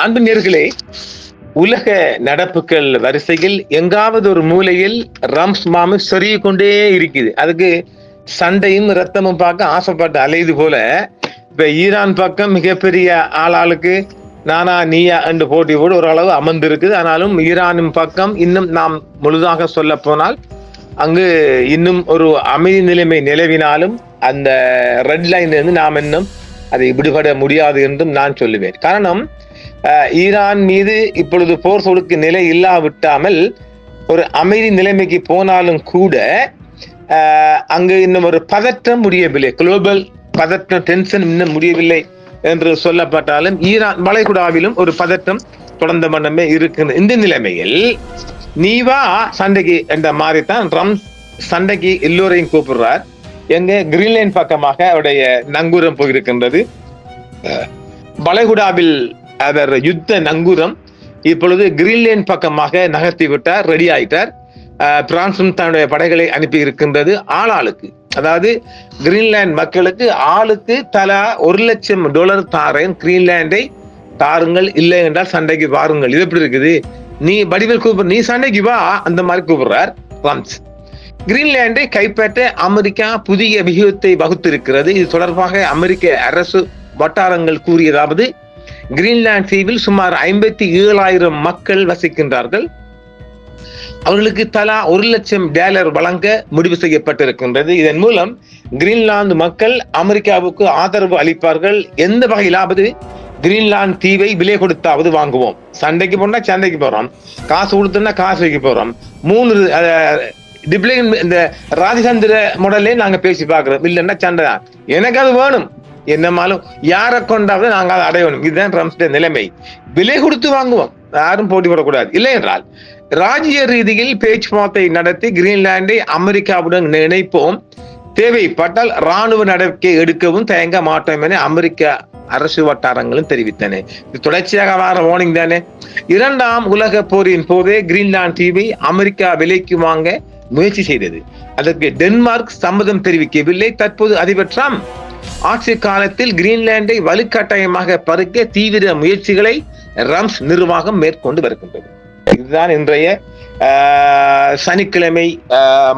அன்பு நேயர்களே, உலக நடப்புகள் வரிசையில் எங்காவது ஒரு மூலையில் ரம்ஸ் மாமு சொருகி கொண்டே இருக்குது. அதுக்கு சண்டையும் ரத்தமும் பார்க்க ஆசைப்பட்டு அலையுது போல இப்ப ஈரான் பக்கம் மிகப்பெரிய ஆளாளுக்கு நானா நீயா என்று போட்டி போடு ஓரளவு அமர்ந்து இருக்குது. ஆனாலும் ஈரானின் பக்கம் இன்னும் நாம் முழுதாக சொல்ல போனால் அங்கு இன்னும் ஒரு அமைதி நிலைமை நிலவினாலும் அந்த ரெட் லைன் இருந்து நாம் இன்னும் அதை விடுபட முடியாது என்றும் நான் சொல்லுவேன். காரணம், ஈரான் மீது இப்பொழுது போர் தொடுக்கு நிலை இல்லாவிட்டாமல் ஒரு அமைதி நிலைமைக்கு போனாலும் கூட அங்கு இன்னும் ஒரு பதற்றம் முடியவில்லை, குளோபல் பதற்றம் டென்ஷன் இன்னும் முடியவில்லை என்று சொல்லப்பட்டாலும் ஈரான் வளைகுடாவிலும் ஒரு பதற்றம் தொடர்ந்த மன்னமே இருக்குது. இந்த நிலைமையில் நீவா சண்டைக்கு என்ற மாதிரிதான் ட்ரம்ப் சண்டைக்கு எல்லோரையும் கூப்பிடுறார். எங்க கிரீன்லேண்ட் பக்கமாக அவருடைய நங்கூரம் போயிருக்கின்றது. வளைகுடாவில் அவர் யுத்த நங்கூரம் இப்பொழுது கிரீன்லேண்ட் பக்கமாக நகர்த்தி விட்டார், ரெடி ஆயிட்டார். பிரான்சும் தன்னுடைய படைகளை அனுப்பி இருக்கின்றது. ஆளாளுக்கு, அதாவது கிரீன்லாந்து மக்களுக்கு ஆளுக்கு தலா $1,00,000 தாரேன், கிரீன்லாண்டை தாருங்கள், இல்லை என்றால் சண்டைக்கு வாருங்கள். இது எப்படி இருக்குது? நீ வடிவில் கூப்பிடு, நீ சண்டைக்கு வா, அந்த மாதிரி கூப்பிடுறார் ட்ரம்ப். கிரீன்லாண்டை கைப்பற்ற அமெரிக்கா புதிய வியூகத்தை வகுத்திருக்கிறது. இது தொடர்பாக அமெரிக்க அரசு வட்டாரங்கள் கூறியதாவது, கிரீன்லாந்து தீவில் சுமார் 57,000 மக்கள் வசிக்கின்றார்கள். அவர்களுக்கு தலா $1,00,000 வழங்க முடிவு செய்யப்பட்டிருக்கின்றது. இதன் மூலம் கிரீன்லாந்து மக்கள் அமெரிக்காவுக்கு ஆதரவு அளிப்பார்கள். எந்த வகையிலாவது கிரீன்லாந்து தீவை விலை கொடுத்தாவது வாங்குவோம். சண்டைக்கு போனா சண்டைக்கு போறோம், காசு கொடுத்தோம்னா காசுக்கு போறோம். 3 டிப்ளிகன் இந்த ராஜதந்திர மாடலே நாங்க பேசி பார்க்கிறோம். இல்லைன்னா சண்டை தான், எனக்கு அது வேணும், என்னமாலும் யாரை கொண்டாவது நாங்க அதை அடையணும். இதுதான் ட்ரம்ப்ட நிலைமை. விலை கொடுத்து வாங்குவோம், யாரும் போட்டி போடக்கூடாது. இல்லை என்றால் ராஜ்ய ரீதியில் பேச்சுவார்த்தை நடத்தி கிரீன்லாண்டை அமெரிக்காவுடன் இணைப்போம், தேவைப்பட்டால் ராணுவ நடவடிக்கை எடுக்கவும் தயங்க மாட்டோம் என அமெரிக்க அரசு வட்டாரங்களும் தெரிவித்தன. இது தொடர்ச்சியாக வர வார்னிங் தானே. 2ஆம் உலக போரின் போதே கிரீன்லாந்து தீவை அமெரிக்கா விலைக்கு வாங்க முயற்சி செய்தது. அதற்கு டென்மார்க் சம்மதம் தெரிவிக்கவில்லை. தற்போது அதிபர் ட்ரம்ப் ஆட்சி காலத்தில் கிரீன்லாண்டை வலுக்கட்டாயமாக பறிக்க தீவிர முயற்சிகளை ரம்ஸ் நிர்வாகம் மேற்கொண்டு வருகின்றது. இதுதான் இன்றைய சனிக்கிழமை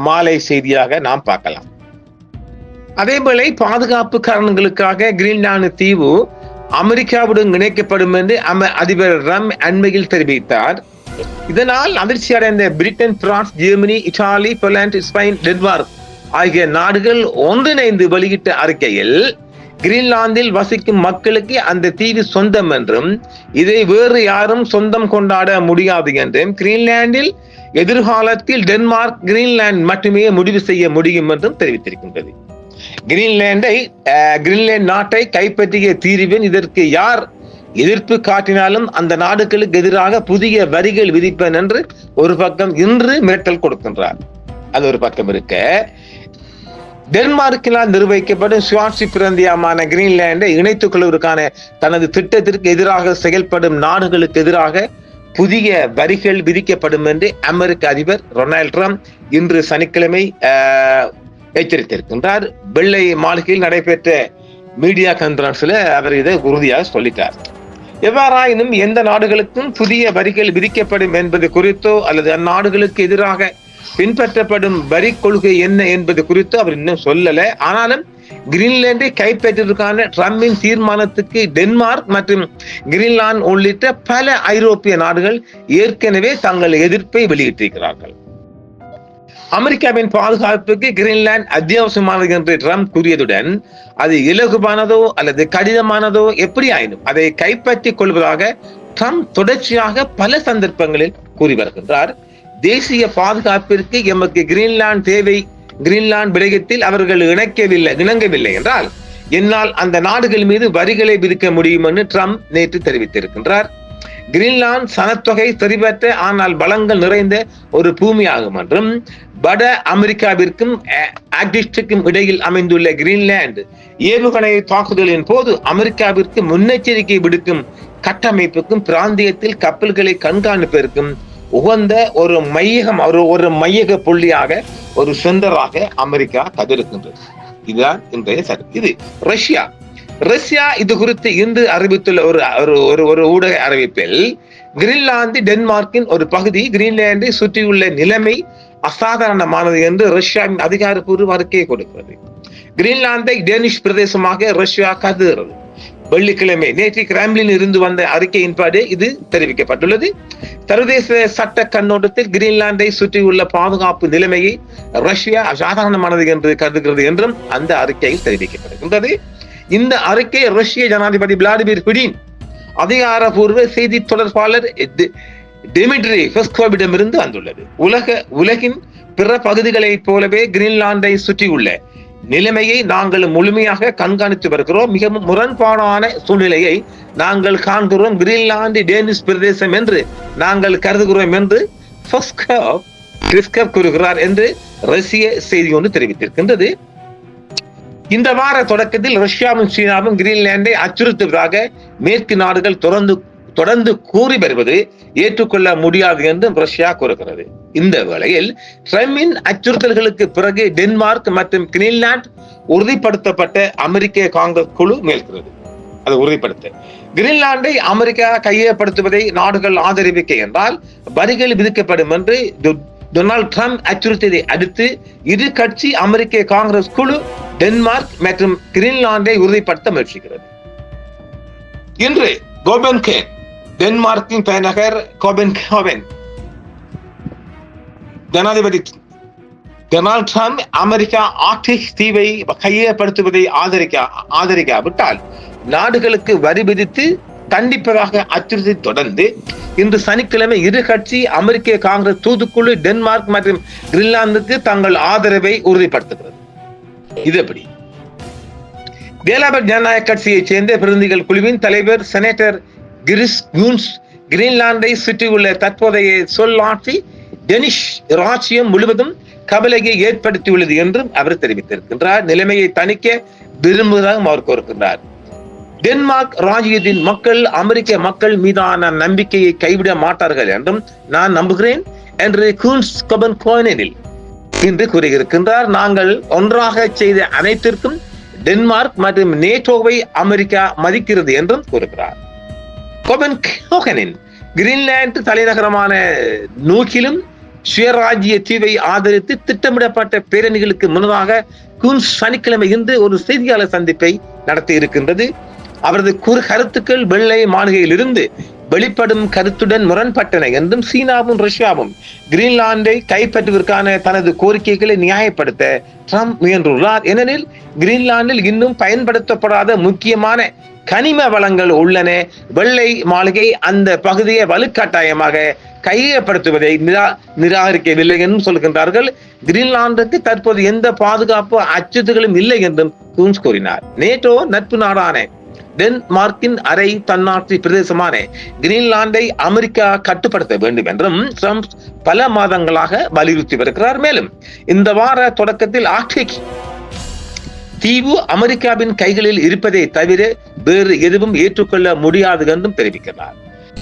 மாலை செய்தியாக நாம் பார்க்கலாம். அதேபோல பாதுகாப்பு காரணங்களுக்காக கிரீன்லாந்து தீவு அமெரிக்காவுடன் இணைக்கப்படும் என்று அதிபர் ட்ரம்ப் அண்மையில் தெரிவித்தார். இதனால் அதிர்ச்சி அடைந்த Britain, France, Germany, Italy, Poland, Spain, Denmark ஆகிய நாடுகள் ஒன்றிணைந்து வெளியிட்ட அறிக்கையில் கிரீன்லாந்தில் வசிக்கும் மக்களுக்கு அந்த தீவு சொந்தம் என்றும் இதை வேறு யாரும் சொந்தம் கொண்டாட முடியாது என்றும் கிரீன்லாந்தில் எதிர்காலத்தில் டென்மார்க், கிரீன்லாந்து மட்டுமே முடிவு செய்ய முடியும் என்றும் தெரிவித்திருக்கின்றது. கிரீன்லாந்து நாட்டை கைப்பற்றிய தீர்வின் இதற்கு யார் எதிர்ப்பு காட்டினாலும் அந்த நாடுகளுக்கு எதிராக புதிய வரிகள் விதிப்பேன் என்று ஒரு பக்கம் இன்று மிரட்டல் கொடுக்கின்றார். அது ஒரு பக்கம் இருக்க, டென்மார்க்கினால் நிர்வகிக்கப்படும் சுவாட்சி பிராந்தியமான கிரீன்லாண்டை இணைத்துக் கொள்வதற்கான தனது திட்டத்திற்கு எதிராக செயல்படும் நாடுகளுக்கு எதிராக புதிய வரிகள் விதிக்கப்படும் என்று அமெரிக்க அதிபர் டொனால்ட் ட்ரம்ப் இன்று சனிக்கிழமை எச்சரித்திருக்கின்றார். வெள்ளை மாளிகையில் நடைபெற்ற மீடியா கான்பரன்ஸ்ல அவர் இதை உறுதியாக சொல்லிட்டார். எவ்வாறாயினும் எந்த நாடுகளுக்கும் புதிய வரிகள் விதிக்கப்படும் என்பது குறித்தோ அல்லது அந்நாடுகளுக்கு எதிராக பின்பற்றப்படும் வரி கொள்கை என்ன என்பது குறித்து அவர் இன்னும் சொல்லல. ஆனாலும் கிரீன்லாண்டை கைப்பற்றுவதற்கான ட்ரம்பின் தீர்மானத்துக்கு டென்மார்க் மற்றும் கிரீன்லாந்து உள்ளிட்ட பல ஐரோப்பிய நாடுகள் ஏற்கனவே தங்கள் எதிர்ப்பை வெளியிட்டிருக்கிறார்கள். அமெரிக்காவின் பாதுகாப்புக்கு கிரீன்லாந்து அத்தியாவசியமானது என்று ட்ரம்ப் கூறியதுடன் அது இலகுவானதோ அல்லது கடினமானதோ எப்படி ஆயினும் அதை கைப்பற்றிக் கொள்வதாக ட்ரம்ப் தொடர்ச்சியாக பல சந்தர்ப்பங்களில் கூறி வருகின்றார். தேசிய பாதுகாப்பிற்கு எமக்கு கிரீன்லாந்து தேவை, கிரீன்லாந்து விடயத்தில் அவர்கள் இணங்கவில்லை என்றால் என்னால் அந்த நாடுகள் மீது வரிகளை விதிக்க முடியும் என்று ட்ரம்ப் நேற்று தெரிவித்திருக்கின்றார். கிரீன்லாந்து சனத்தொகை சரிபற்ற ஆனால் வளங்கள் நிறைந்த ஒரு பூமியாகும் என்றும் வட அமெரிக்காவிற்கும் ஆர்க்டிக்கும் இடையில் அமைந்துள்ள கிரீன்லாந்து ஏவுகணை தாக்குதலின் போது அமெரிக்காவிற்கு முன்னெச்சரிக்கை விடுக்கும் கட்டமைப்புக்கும் பிராந்தியத்தில் கப்பல்களை கண்காணிப்பிற்கும் உகந்த ஒரு மையக புள்ளியாக, ஒரு சென்டராக அமெரிக்கா கதிருக்கின்றது. இதுதான் இன்றைய சரி. இது ரஷ்யா ரஷ்யா இது குறித்து இன்று அறிவித்துள்ள ஒரு ஊடக அறிவிப்பில், கிரீன்லாந்து டென்மார்க்கின் ஒரு பகுதி, கிரீன்லாந்தை சுற்றியுள்ள நிலைமை அசாதாரணமானது என்று ரஷ்யாவின் அதிகாரப்பூர்வ அறிக்கையை கொடுக்கிறது. கிரீன்லாந்தை டேனிஷ் பிரதேசமாக ரஷ்யா கருதுகிறது. வெள்ளிக்கிழமை நேற்று கிரெம்ளின் இருந்து வந்த அறிக்கையின்படி இது தெரிவிக்கப்பட்டுள்ளது. சர்வதேச சட்ட கண்ணோட்டத்தில் கிரீன்லாந்தை சுற்றியுள்ள பாதுகாப்பு நிலைமையை ரஷ்யா அசாதாரணமானது என்று கருதுகிறது என்றும் அந்த அறிக்கையில் தெரிவிக்கப்படுகின்றது. இந்த அறிக்கை ரஷ்ய ஜனாதிபதி விளாடிமிர் புடின் அதிகாரப்பூர்வ செய்தி தொடர்பாளர் டிமிட்ரி பெஸ்கோவிடமிருந்து வந்துள்ளது. உலகின் பிற பகுதிகளைப் போலவே கிரீன்லாந்தை சுற்றியுள்ள நிலைமையை நாங்கள் முழுமையாக கண்காணித்து வருகிறோம். மிகவும் முரண்பாடான சூழ்நிலையை நாங்கள் காண்கிறோம். கிரீன்லாந்து டேனிஷ் பிரதேசம் என்று நாங்கள் கருதுகிறோம் என்று கூறுகிறார் என்று ரஷ்ய செய்தி ஒன்று தெரிவித்திருக்கின்றது. இந்த வார தொடக்கத்தில் ரஷ்யாவும் சீனாவும் கிரீன்லாந்தை அச்சுறுத்துவதாக மேற்கு நாடுகள் தொடர்ந்து கூறி வருவது ஏற்றுக்கொள்ள முடியாது என்றும் ரஷ்யா கூறுகிறது. இந்த வேளையில் ட்ரம்பின் அச்சுறுத்தல்களுக்கு பிறகு டென்மார்க் மற்றும் கிரீன்லாந்து உறுதிப்படுத்தப்பட்ட அமெரிக்க காங்கிரஸ் குழு மேற்கிறது. அது உறுதிப்படுத்த கிரீன்லாந்தை அமெரிக்கா கையகப்படுத்துவதை நாடுகள் ஆதரிக்க என்றால் வரிகள் விதிக்கப்படும் என்று டொனால்ட் ட்ரம்ப் அச்சுறுத்தியதை அடுத்து இரு கட்சி அமெரிக்க காங்கிரஸ் குழு டென்மார்க் மற்றும் கிரீன்லாந்தை உறுதிப்படுத்த முயற்சிக்கிறது. இன்று கோபென்கேன், டென்மார்க்கின் தலைநகர் கோபென்ஹேவன், ஜனாதிபதி டொனால்ட் ட்ரம்ப் அமெரிக்கா ஆர்க்டிக் தீவை கையகப்படுத்துவதை ஆதரிக்காவிட்டால் நாடுகளுக்கு வரி விதித்து கண்டிப்பதாக அச்சுறுத்தி தொடர்ந்து இன்று சனிக்கிழமை இரு கட்சி அமெரிக்க காங்கிரஸ் தூதுக்குழு டென்மார்க் மற்றும் கிரீன்லாந்துக்கு தங்கள் ஆதரவை உறுதிப்படுத்துகிறது. இது எப்படி? தேலாபர் ஜனநாயக கட்சியைச் சேர்ந்த பிரதிநிதிகள் குழுவின் தலைவர் செனட்டர் கிரிஸ் குன்ஸ் கிரீன்லாந்தை சுற்றியுள்ள தற்போதைய சொல்லாட்சி டெனிஷ் ராஜ்யம் முழுவதும் கவலையை ஏற்படுத்தியுள்ளது என்றும் அவர் தெரிவித்திருக்கின்றார். நிலைமையை தணிக்க விரும்புவதாக அவர் கூறுகின்றார். டென்மார்க் ராஜ்யத்தின் மக்கள் அமெரிக்க மக்கள் மீதான நம்பிக்கையை கைவிட மாட்டார்கள் என்றும் நான் நம்புகிறேன் என்று கூன்ஸ் கோபென்ஹேவனில் இன்று கூறியிருக்கின்றார். நாங்கள் ஒன்றாக செய்த அனைத்திற்கும் டென்மார்க் மற்றும் நேட்டோவை அமெரிக்கா மதிக்கிறது என்றும் கூறுகிறார். கோபென்ஹேவனின் கிரீன்லாந்து தலைநகரமான நூக்கிலும் சுயராஜ்ய தீவை ஆதரித்து திட்டமிடப்பட்ட பேரணிகளுக்கு முன்னதாக கூன்ஸ் சனிக்கிழமை இன்று ஒரு செய்தியாளர் சந்திப்பை நடத்தி இருக்கின்றது. அவரது கருத்துக்கள் வெள்ளை மாளிகையில் இருந்து வெளிப்படும் கருத்துடன் முரண்பட்டன என்றும் சீனாவும் ரஷ்யாவும் கிரீன்லாந்தை கைப்பற்றுவதற்கான தனது கோரிக்கைகளை நியாயப்படுத்த ட்ரம்ப் முயன்றுள்ளார். ஏனெனில் கிரீன்லாந்தில் இன்னும் பயன்படுத்தப்படாத முக்கியமான கனிம வளங்கள் உள்ளன. வெள்ளை மாளிகை அந்த பகுதியை வலுக்கட்டாயமாக கையகப்படுத்துவதை நிராகரிக்கவில்லை என்றும் சொல்கின்றார்கள். கிரீன்லாந்துக்கு தற்போது எந்த பாதுகாப்பு அச்சுறுத்தல்களும் இல்லை என்றும் கூன்ஸ் கூறினார். நேட்டோ நட்பு நாடான டென்மார்க்கின் அரை தன்னாட்சி பிரதேசமான கிரீன்லாந்தை அமெரிக்கா கட்டுப்படுத்த வேண்டும் என்றும் ட்ரம்ப் பல மாதங்களாக வலியுறுத்தி வருகிறார். மேலும் இந்த வார தொடக்கத்தில் ஆர்க்டிக் தீவு அமெரிக்காவின் கைகளில் இருப்பதை தவிர வேறு எதுவும் ஏற்றுக்கொள்ள முடியாது என்றும் தெரிவிக்கிறார்.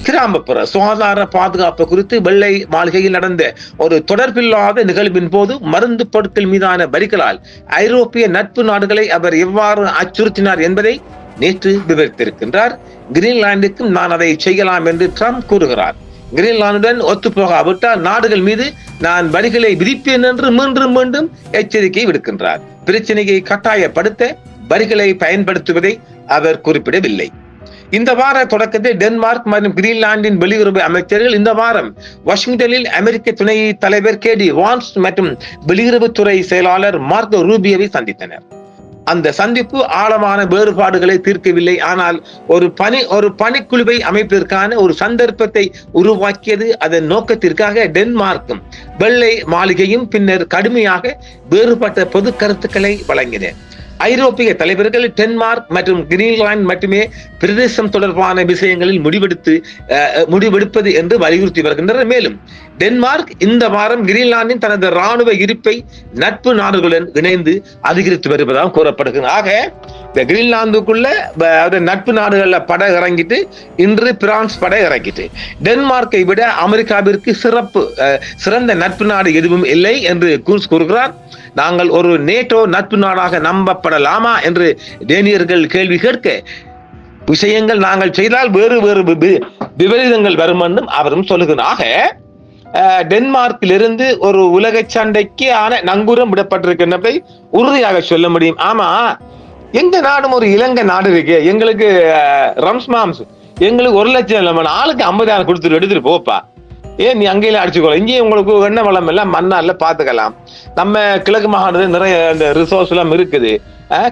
கிராமப்புற சுகாதார பாதுகாப்பு குறித்து வெள்ளை மாளிகையில் நடந்த ஒரு தொடர்பில்லாத நிகழ்வின் போது மருந்து பொருட்கள் மீதான வரிகளால் ஐரோப்பிய நட்பு நாடுகளை அவர் எவ்வாறு அச்சுறுத்தினார் என்பதை நேற்று விவரித்திருக்கின்றார். கிரீன்லாந்துக்கும் நான் அதை செய்யலாம் என்று ட்ரம்ப் கூறுகிறார். கிரீன்லாந்துடன் ஒத்துப்போகாவிட்டால் நாடுகள் மீது நான் வரிகளை விதிப்பேன் என்று மீண்டும் மீண்டும் எச்சரிக்கை விடுக்கின்றார். பிரச்சனையை கட்டாயப்படுத்த வரிகளை பயன்படுத்துவதை அவர் குறிப்பிடவில்லை. இந்த வார தொடக்கத்தில் டென்மார்க் மற்றும் கிரீன்லாந்தின் வெளியுறவு அமைச்சர்கள் இந்த வாரம் வாஷிங்டனில் அமெரிக்க துணை தலைவர் கேடி வான்ஸ் மற்றும் வெளியுறவுத்துறை செயலாளர் மார்க்கோ ரூபியோவை சந்தித்தனர். அந்த சந்திப்பு ஆழமான வேறுபாடுகளை தீர்க்கவில்லை, ஆனால் ஒரு பணிக்குழுவை அமைப்பதற்கான ஒரு சந்தர்ப்பத்தை உருவாக்கியது. அதன் நோக்கத்திற்காக டென்மார்க்கும் வெள்ளை மாளிகையும் பின்னர் கடுமையாக வேறுபட்ட பொது கருத்துக்களை வழங்கின. ஐரோப்பிய தலைவர்கள் டென்மார்க் மற்றும் கிரீன்லாந்து மட்டுமே பிரதேசம் தொடர்பான விஷயங்களில் முடிவெடுப்பது என்று வலியுறுத்தி வருகின்றனர். மேலும் டென்மார்க் இந்த வாரம் கிரீன்லாந்தின் தனது ராணுவ இருப்பை நட்பு நாடுகளுடன் இணைந்து அதிகரித்து வருவதாக கூறப்படுகிறது. ஆக இந்த கிரீன்லாந்துக்குள்ள நட்பு நாடுகள்ல படை இறங்கிட்டு இன்று பிரான்ஸ் படை இறங்கிட்டு டென்மார்க்கை விட அமெரிக்காவிற்கு சிறந்த நட்பு நாடு எதுவும் இல்லை என்று கூறுகிறார். நாங்கள் ஒரு நேட்டோ நட்பு நாடாக நம்பப்படலாமா என்று டேனியர்கள் கேள்வி கேட்க, விஷயங்கள் நாங்கள் செய்தால் வேறு வேறு விபரீதங்கள் வரும் என்றும் அவரும் சொல்லுகிறாக. டென்மார்க்கிலிருந்து ஒரு உலக சண்டைக்கு ஆன நங்கூரம் விடப்பட்டிருக்கின்றதை உறுதியாக சொல்ல முடியும். ஆமா, எங்க நாடும் ஒரு இலங்கை நாடு இருக்கு, எங்களுக்கு ரம்ஸ்மாம்ஸ் எங்களுக்கு 1 லட்சம் ஆளுக்கு 50,000 கொடுத்துட்டு எடுத்துட்டு போப்பா, ஏன் நீ அங்கேயே அடிச்சுக்கோ, இங்கேயே உங்களுக்கு எண்ணெய் வளம் எல்லாம் மண்ணால பாத்துக்கலாம். நம்ம கிழக்கு மாகாணத்துல நிறைய அந்த ரிசோர்ஸ் எல்லாம் இருக்குது,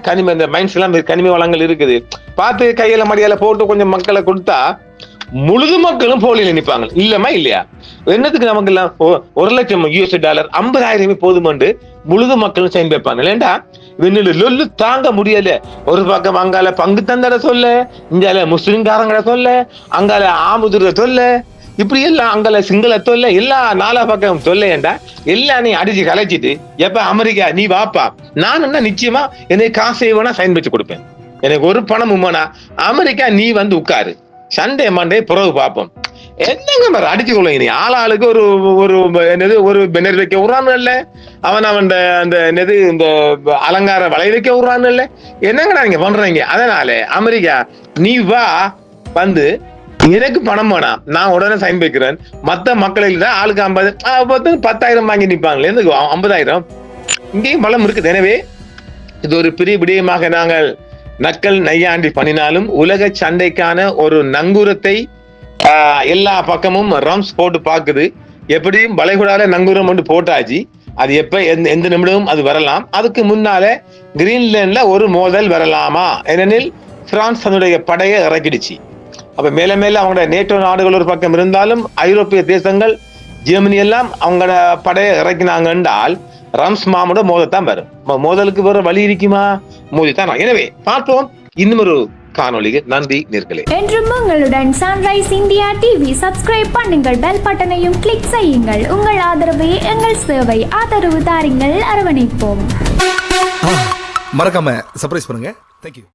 கனிம இந்த மைன்ஸ் எல்லாம் கனிம வளங்கள் இருக்குது, பார்த்து கையில மடியால போட்டு கொஞ்சம் மக்களை கொடுத்தா முழுது மக்களும் போலியில் நிற்பாங்க. இல்லமா இல்லையா? என்னத்துக்கு நமக்கு எல்லாம் $1 லட்சம் $50,000 50,000 போதும் என்று முழுது மக்களும் சைன் வைப்பாங்க. இல்லைண்டா லொல்லு தாங்க முடியல. ஒரு பக்கம் அங்கால பங்கு தந்தட சொல்ல, இங்கால முஸ்லிம்காரங்கள சொல்ல, அங்கால ஆமுதுர சொல்ல, இப்படி எல்லாம் அங்கால சிங்கள சொல்ல, எல்லா 4 பக்கம் சொல்லேண்டா எல்லாம் நீ அடிச்சு கலைச்சிட்டு எப்ப அமெரிக்கா நீ வாப்பா, நான் என்ன நிச்சயமா எனக்கு காசு வேணா சைன் வச்சு கொடுப்பேன், எனக்கு ஒரு பணமும் வேணா, அமெரிக்கா நீ வந்து உட்காரு, சண்டே மண்டே பிறகு பார்ப்போம். என்னங்க மாதிரி அடிச்சு கொள்ள, நீ ஆளாளுக்கு ஒரு ஒரு என்னது ஒரு பெனர் வைக்க விடுறான்னு இல்ல, அவன் அந்த என்னது இந்த அலங்கார வளை வைக்க விடுறான்னு இல்ல, என்னங்கடா நீங்க பண்றீங்க? அதனால அமெரிக்கா நீ வா, வந்து எனக்கு பணம் வேணாம், நான் உடனே சைன் வைக்கிறேன். மத்த மக்களில் ஆளுக்கு 50 10,000 வாங்கி நிற்பாங்களே, எதுக்கு 50,000? இங்கேயும் பலம் இருக்குது. எனவே இது ஒரு பெரிய விடயமாக நாங்கள் நக்கல் நையாண்டி பண்ணினாலும் உலக சண்டைக்கான ஒரு நங்கூரத்தை எல்லா பக்கமும் ரம்ஸ் போட்டு பாக்குது. எப்படியும் வளைகுடால நங்கூரம் ஒன்று போட்டாச்சு, அது எப்ப எந்த நிமிடமும் அது வரலாம். அதுக்கு முன்னால கிரீன்லாண்ட்ல ஒரு மோதல் வரலாமா, ஏனெனில் பிரான்ஸ் தன்னுடைய படையை இறக்கிடுச்சு. அப்ப மேல மேல அவங்களோட நேட்டோ நாடுகள் ஒரு பக்கம் இருந்தாலும் ஐரோப்பிய தேசங்கள் ஜெர்மனி எல்லாம் அவங்களோட படையை இறக்கினாங்க என்றால் ரம்ஸ் மாமோட மோதத்தான் வரும். மோதலுக்கு வேற வழி இருக்குமா? மோதித்தான். எனவே பார்ப்போம் இன்னும் ஒரு காணொளிக்கு. நன்றி நேர்களே. என்றும் உங்களுடன் சன்ரைஸ் இந்தியா டிவி சப்ஸ்கிரைப் பண்ணுங்கள், பெல் பட்டனையும் கிளிக் செய்யுங்கள். உங்கள் ஆதரவே எங்கள் சேவை, ஆதரவு தாருங்கள், அரவணைப்போம். மறக்காம சர்ப்ரைஸ் பண்ணுங்க. தேங்க்யூ.